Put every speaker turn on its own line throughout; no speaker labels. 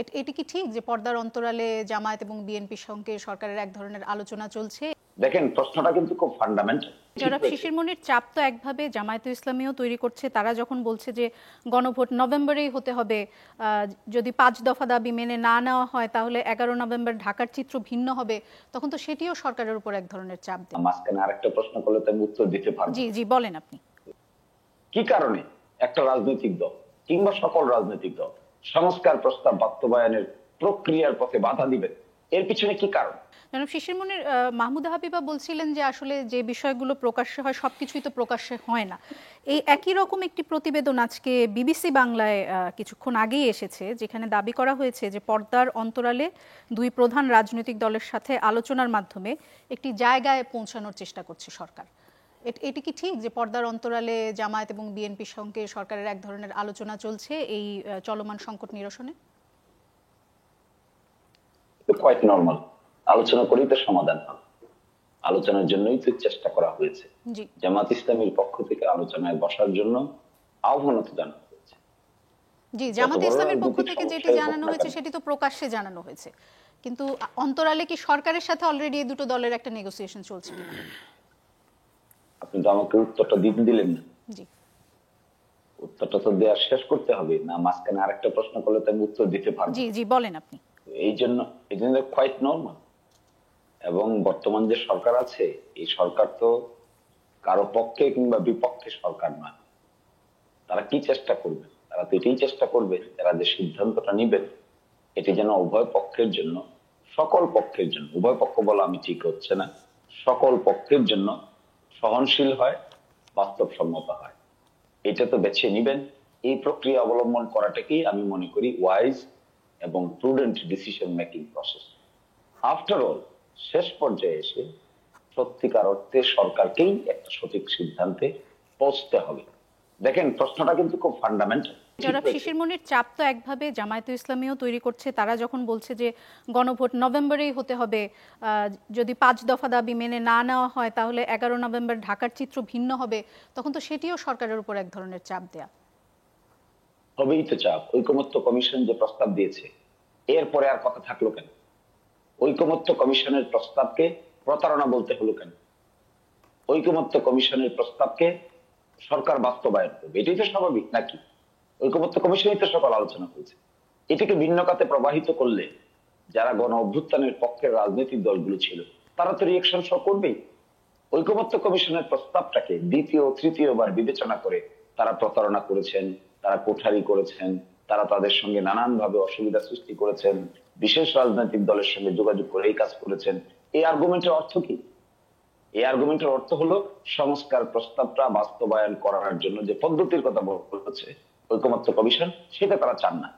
এটি কি ঠিক যে পর্দার অন্তরালে জামায়াত এবং বিএনপির সঙ্গে সরকারের এক ধরনের আলোচনা চলছে?
দেখেন, প্রশ্নটা কিন্তু খুব ফান্ডামেন্টাল।
জনাব শিশির মনির, চাপ তো একভাবে জামায়াতে ইসলামীও তৈরি করছে। তারা যখন বলছে যে গণভোট নভেম্বরেই হতে হবে, যদি 5 দফা দাবি মেনে না নেওয়া হয় তাহলে 11 নভেম্বর ঢাকার চিত্র ভিন্ন হবে, তখন তো সেটিও সরকারের উপর এক ধরনের চাপ দেয়।
মাঝখানে আরেকটা প্রশ্ন করলে তো আমি উত্তর দিতে পারবো।
জি জি, বলেন আপনি।
কি কারণে একটা রাজনৈতিক দল কিংবা সকল রাজনৈতিক দল সংস্কার প্রস্তাব বাস্তবায়নের প্রক্রিয়ার পথে বাধা দিবেন? এর পিছনে কি কারণ?
জনাব শিশির মনির, মাহমুদা হাবিবা বলছিলেন যে আসলে যে বিষয়গুলো প্রকাশ্যে হয় সবকিছুই তো প্রকাশ্যে হয় না। এই একই রকম একটি প্রতিবেদন আজকে বিবিসি বাংলায় কিছুক্ষণ আগেই এসেছে, যেখানে দাবি করা হয়েছে যে পর্দার অন্তরালে দুই প্রধান রাজনৈতিক দলের সাথে আলোচনার মাধ্যমে একটি জায়গায় পৌঁছানোর চেষ্টা করছে সরকার। এটি কি ঠিক যে পর্দার অন্তরালে জামায়াত এবং বিএনপির সঙ্গে সরকারের এক ধরনের আলোচনা চলছে এই চলমান সংকট নিরসনে?
Quite normal. আলোচনা করেই তো সমাধান হবে। আলোচনার জন্যই তো চেষ্টা করা হয়েছে। জামাত ইসলামীর পক্ষ থেকে আলোচনায় বসার জন্য আহ্বান জানানো হয়েছে।
জি, জামাত ইসলামের পক্ষ থেকে যেটি জানানো হয়েছে সেটি তো প্রকাশ্যে জানানো হয়েছে, কিন্তু অন্তরালে কি সরকারের সাথে অলরেডি এই দুটো দলের একটা নেগোসিয়েশন চলছে কিনা?
আপনি তো আমাকে উত্তরটা দিলেন না।
জি,
উত্তরটা তো দেওয়া শেষ করতে হবে না, মাঝখানে আরেকটা প্রশ্ন করলে তো আমি উত্তর দিতে পারবো।
জি জি, বলেন আপনি।
এই জন্য কোয়াইট নরমাল। এবং বর্তমান যে সরকার আছে, এই সরকার তো কারো পক্ষে কিংবা বিপক্ষে সরকার নয়। তারা কি চেষ্টা করবে? তারা তো এটাই চেষ্টা করবে, তারা যে সিদ্ধান্তটা নিবেন এটি যেন উভয় পক্ষের জন্য, সকল পক্ষের জন্য, উভয় পক্ষ বলা আমি ঠিক হচ্ছে না, সকল পক্ষের জন্য সহনশীল হয়, বাস্তবসম্মত হয়। এটা তো বেছে নিবেন। এই প্রক্রিয়া অবলম্বন করাটাকেই আমি মনে করি ওয়াইজ এবং prudent decision making process. After all, শেষ পর্যায়ে এসে সত্যিকার অর্থে সরকারকেই একটা সঠিক সিদ্ধান্তে পৌঁছতে হবে। দেখেন, প্রশ্নটা কিন্তু খুব ফান্ডামেন্টাল।
জনাব শিশির মনির, চাপ তো একভাবে জামায়াতে ইসলামীও তৈরি করছে। তারা যখন বলছে যে গণভোট নভেম্বরেই হতে হবে, যদি 5 দফা দাবি মেনে না নেওয়া হয় তাহলে 11 নভেম্বর ঢাকার চিত্র ভিন্ন হবে, তখন তো সেটিও সরকারের উপর এক ধরনের চাপ দেয়া।
হবেই তো চাপ। ঐকমত্য কমিশন যে প্রস্তাব দিয়েছে, এরপরে আর কথা থাকলো কেন? ঐকমত্য কমিশনের প্রস্তাবকে প্রতারণা বলতে হলো কেন? ঐকমত্য কমিশনের প্রস্তাবকে সরকার বাস্তবায়ন করবে, এটাই তো স্বাভাবিক নাকি? ঐকমত্য কমিশনই তো সকল আলোচনা করেছে। এটাকে ভিন্ন খাতে প্রবাহিত করলে যারা গণ অভ্যুত্থানের পক্ষের রাজনৈতিক দলগুলো ছিল তারা তো রিয়েকশন শো করবেই। ঐকমত্য কমিশনের প্রস্তাবটাকে দ্বিতীয় তৃতীয়বার বিবেচনা করে তারা প্রতারণা করেছেন, তারা কোঠারি করেছেন, তারা তাদের সঙ্গে নানানভাবে অসুবিধা সৃষ্টি করেছেন, বিশেষ রাজনৈতিক দলের সঙ্গে যোগাযোগ করে এই কাজ করেছেন। এই আর্গুমেন্টের অর্থ কি? এই আর্গুমেন্টের অর্থ হলো সংস্কার প্রস্তাবটা বাস্তবায়ন করার জন্য যে পদ্ধতির কথা বলছে ঐকমত্য কমিশন, সেটা তারা চান না।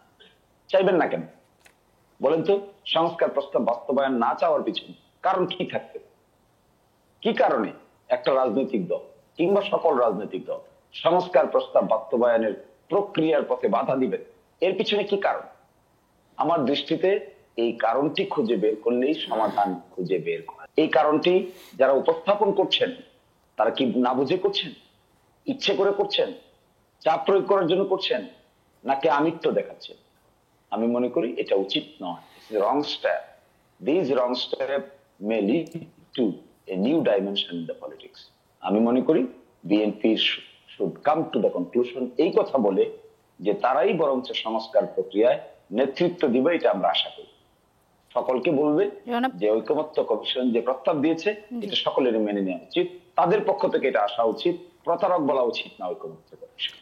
চাইবেন না কেন বলেন তো? সংস্কার প্রস্তাব বাস্তবায়ন না চাওয়ার পিছনে কারণ কি থাকতে? কি কারণে একটা রাজনৈতিক দল কিংবা সকল রাজনৈতিক দল সংস্কার প্রস্তাব বাস্তবায়নের প্রক্রিয়ার পথে বাধা দিবেন? এর পিছনে কি কারণ? আমার দৃষ্টিতে এই কারণটি খুঁজে বের করলেই সমাধান খুঁজে বের করা। এই কারণটি যারা উপস্থাপন করছেন তারা কি না বুঝে করছেন? ইচ্ছে করে করছেন? চাপ প্রয়োগ করার জন্য করছেন? নাকি আমিত্ব দেখাচ্ছেন? আমি মনে করি এটা উচিত নয়। রং step. These wrong step may lead to a new dimension in the politics. আমি মনে করি BNP should come to the conclusion, এই কথা বলে যে তারাই বরঞ্চ সংস্কার প্রক্রিয়ায় নেতৃত্ব দিবে, এটা আমরা আশা করি। সকলকে বলবে যে ঐকমত্য কমিশন যে প্রস্তাব দিয়েছে এটা সকলেরই মেনে নেওয়া উচিত, তাদের পক্ষ থেকে এটা আসা উচিত, প্রতারক বলা উচিত না ঐকমত্য কমিশন।